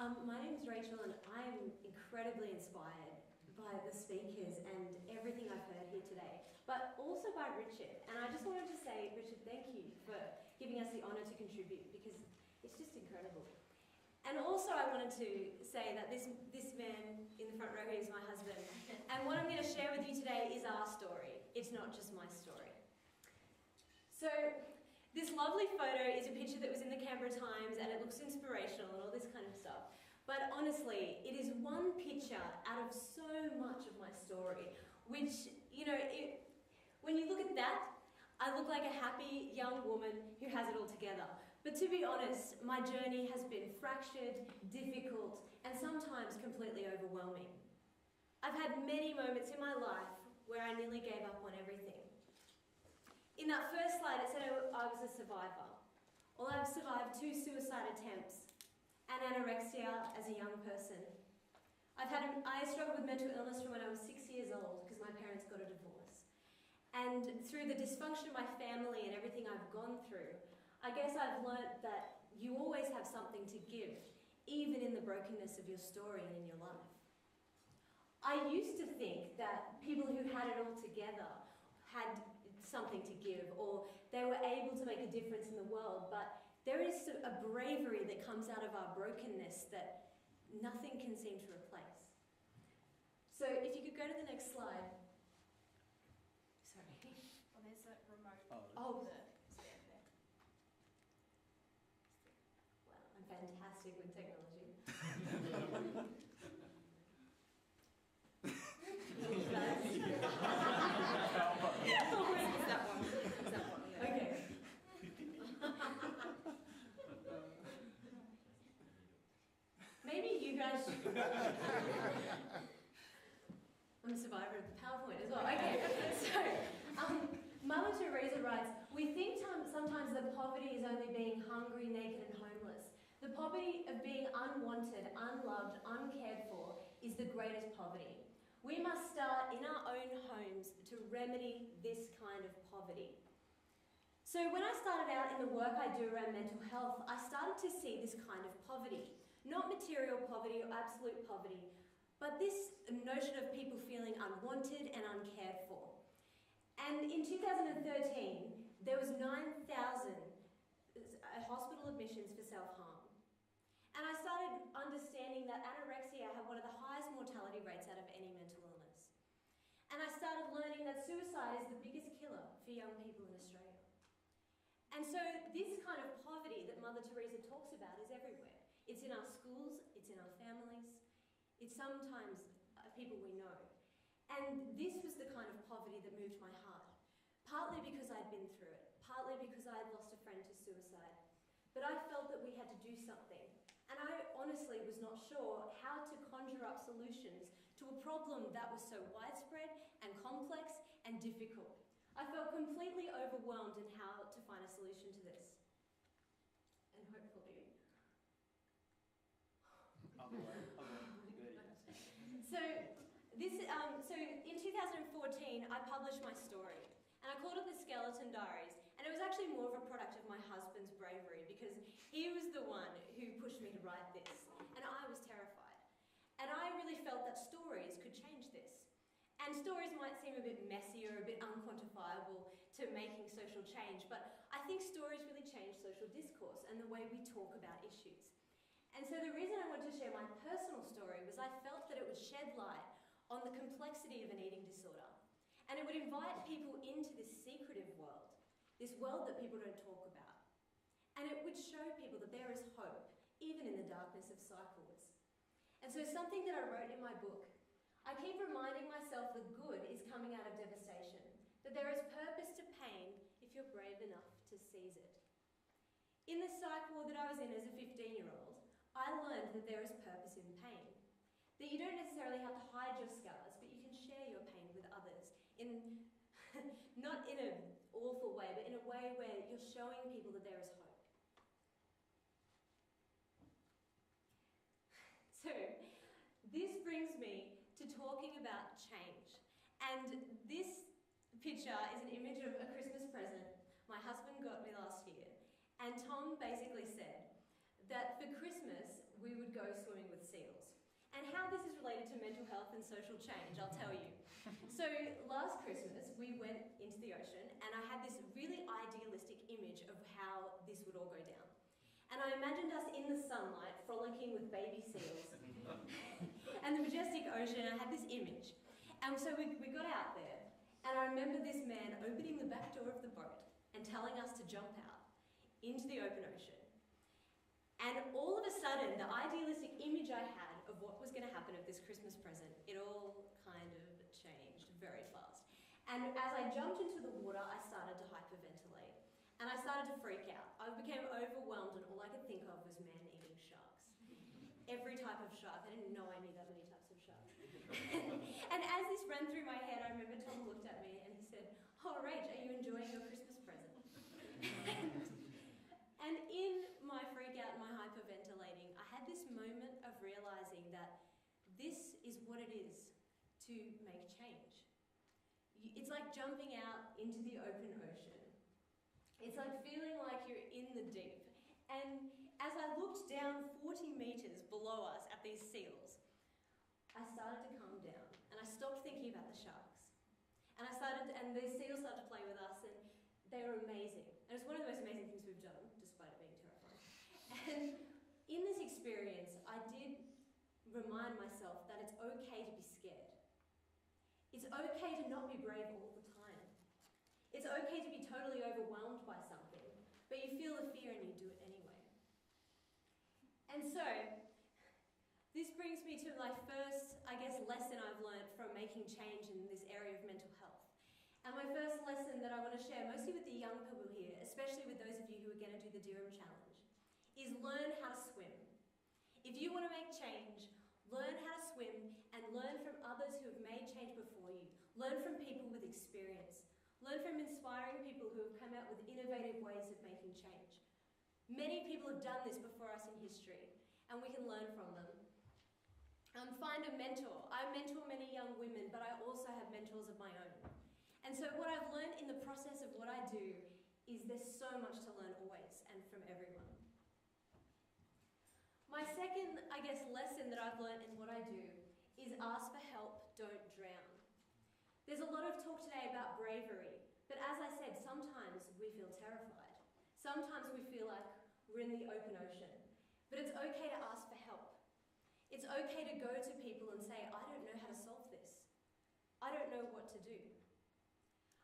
My name is Rachel, and I'm incredibly inspired by the speakers and everything I've heard here today, but also by Richard. And I just wanted to say, Richard, thank you for giving us the honour to contribute, because it's just incredible. And also I wanted to say that this man in the front row here is my husband, and what I'm going to share with you today is our story. It's not just my story. So, this lovely photo is a picture that was in the Canberra Times, and it looks inspirational and all this kind of stuff. But honestly, it is one picture out of so much of my story, which, you know, when you look at that, I look like a happy young woman who has it all together. But to be honest, my journey has been fractured, difficult, and sometimes completely overwhelming. I've had many moments in my life where I nearly gave up on everything. In that first slide, it said I was a survivor. Well, I've survived 2 suicide attempts and anorexia as a young person. I struggled with mental illness from when I was 6 years old because my parents got a divorce. And through the dysfunction of my family and everything I've gone through, I guess I've learnt that you always have something to give, even in the brokenness of your story and in your life. I used to think that people who had it all together had something to give, or they were able to make a difference in the world, but there is a bravery that comes out of our brokenness that nothing can seem to replace. So if you could go to the next slide. Sorry. Well, there's a remote. Oh. Stand there. Wow, I'm fantastic with technology. It's that one. It's that one. Okay. Maybe you guys should... I'm a survivor of the PowerPoint as well. Okay, so Mother Teresa writes, "We think sometimes that poverty is only being hungry, naked and homeless. The poverty of being unwanted, unloved, uncared for is the greatest poverty. We must start in our own homes to remedy this kind of poverty." So when I started out in the work I do around mental health, I started to see this kind of poverty. Not material poverty or absolute poverty, but this notion of people feeling unwanted and uncared for. And in 2013, there was 9,000 hospital admissions for self-harm. And I started understanding that anorexia had one of the highest mortality rates out of any mental illness. And I started learning that suicide is the biggest killer for young people in Australia. And so this kind of poverty that Mother Teresa talks about is everywhere. It's in our schools, it's in our families, it's sometimes people we know. And this was the kind of poverty that moved my heart. Partly because I'd been through it, partly because I had lost a friend to suicide. But I felt that we had to do something. And I honestly was not sure how to conjure up solutions to a problem that was so widespread and complex and difficult. I felt completely overwhelmed in how to find a solution to this. And hopefully... So in 2014, I published my story, and I called it The Skeleton Diaries, and it was actually more of a product of my husband's bravery, because he was the one who pushed me to write this, and I was terrified. And I really felt that stories could change this. And stories might seem a bit messy or a bit unquantifiable to making social change, but I think stories really change social discourse and the way we talk about issues. And so the reason I wanted to share my personal story was I felt that it would shed light on the complexity of an eating disorder. And it would invite people into this secretive world, this world that people don't talk about. And it would show people that there is hope, even in the darkness of psych wards. And so something that I wrote in my book, I keep reminding myself that good is coming out of devastation, that there is purpose to pain if you're brave enough to seize it. In the psych ward that I was in as a 15-year-old, I learned that there is purpose in pain. That you don't necessarily have to hide your scars, but you can share your pain with others in, not in an awful way, but in a way where you're showing people that there is hope. So, this brings me to talking about change. And this picture is an image of a Christmas present my husband got me last year. And Tom basically said that for Christmas, we would go swimming with seals. And how this is related to mental health and social change, I'll tell you. So last Christmas, we went into the ocean and I had this really idealistic image of how this would all go down. And I imagined us in the sunlight, frolicking with baby seals. And the majestic ocean, I had this image. And so we got out there, and I remember this man opening the back door of the boat and telling us to jump out into the open ocean. And all of a sudden, the idealistic image I had of what was going to happen of this Christmas present, it all kind of changed very fast. And as I jumped into the water, I started to hyperventilate. And I started to freak out. I became overwhelmed and all I could think of was man-eating sharks. Every type of shark. I didn't know I knew that many types of sharks. And as this ran through my head, I remember Tom looked at me and he said, "Oh, Rach, are you enjoying your Christmas present?" And in my freak out and my hyperventilating, I had this moment of realizing that this is what it is to make change. It's like jumping out into the open ocean. It's like feeling like you're in the deep. And as I looked down 40 metres below us at these seals, I started to calm down and I stopped thinking about the sharks. And the seals started to play with us and they were amazing. And it's one of the most amazing things we've done, despite it being terrifying. And in this experience, I did remind myself that it's okay to be scared. It's okay to not be brave all the time. It's okay to be totally overwhelmed by something, but you feel the fear and you do it anyway. And so, this brings me to my first, lesson I've learned from making change in this area of mental health. And my first lesson that I want to share, mostly with the young people here, especially with those of you who are going to do the Dirrum Challenge, is learn how to swim. If you want to make change, learn how to swim and learn from others who have made change before you. Learn from people with experience. Learn from inspiring people who have come out with innovative ways of making change. Many people have done this before us in history, and we can learn from them. Find a mentor. I mentor many young women, but I also have mentors of my own. And so what I've learned in the process of what I do is there's so much to learn always, and from everyone. My second, lesson that I've learned in what I do is ask for help, don't drown. There's a lot of talk today about bravery, but as I said, sometimes we feel terrified. Sometimes we feel like we're in the open ocean. But it's okay to ask for help. It's okay to go to people and say, I don't know how to solve this. I don't know what to do.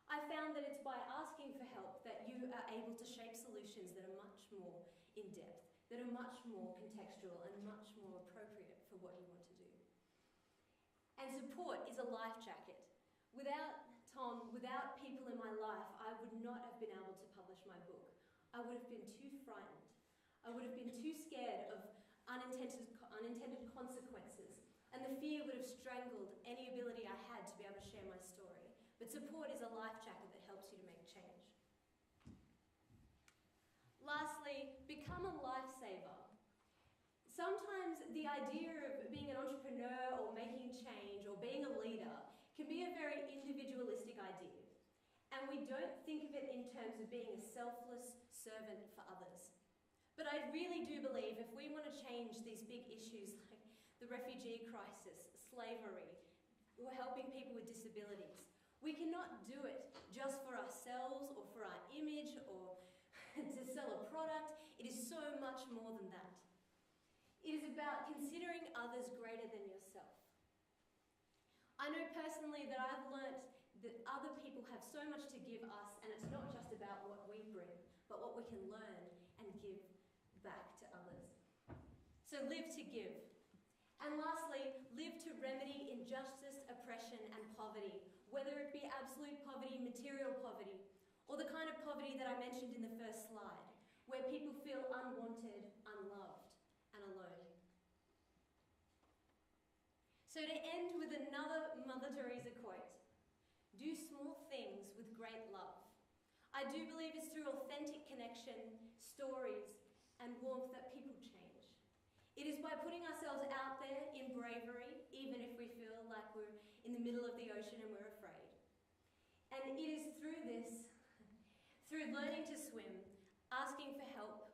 I found that it's by asking for help that you are able to shape solutions that are much more in depth, that are much more contextual and much more appropriate for what you want to do. And support is a life jacket. Without Tom, without people in my life, I would not have been able to publish my book. I would have been too frightened. I would have been too scared of unintended consequences, and the fear would have strangled any ability I had to be able to share my story. But support is a life jacket that helps you to make change. Lastly, become a lifesaver. Sometimes the idea of being an entrepreneur or making change or being a leader can be a very individualistic idea. And we don't think of it in terms of being a selfless servant for others. But I really do believe if we want to change these big issues like the refugee crisis, slavery, or helping people with disabilities, we cannot do it just for ourselves or for our image or to sell a product. It is so much more than that. It is about considering others greater than yourself. I know personally that I've learnt that other people have so much to give us, and it's not just about what we bring, but what we can learn and give back to others. So live to give. And lastly, live to remedy injustice, oppression and poverty, whether it be absolute poverty, material poverty, or the kind of poverty that I mentioned in the first slide, where people feel unwanted, unloved and alone. So to end with another Mother Teresa quote, do small things with great love. I do believe it's through authentic connection, stories, and warmth that people change. It is by putting ourselves out there in bravery, even if we feel like we're in the middle of the ocean and we're afraid. And it is through this, through learning to swim, asking for help,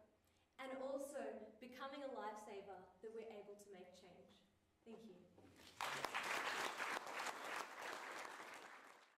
and also becoming becoming a lifesaver, that we're able to make change.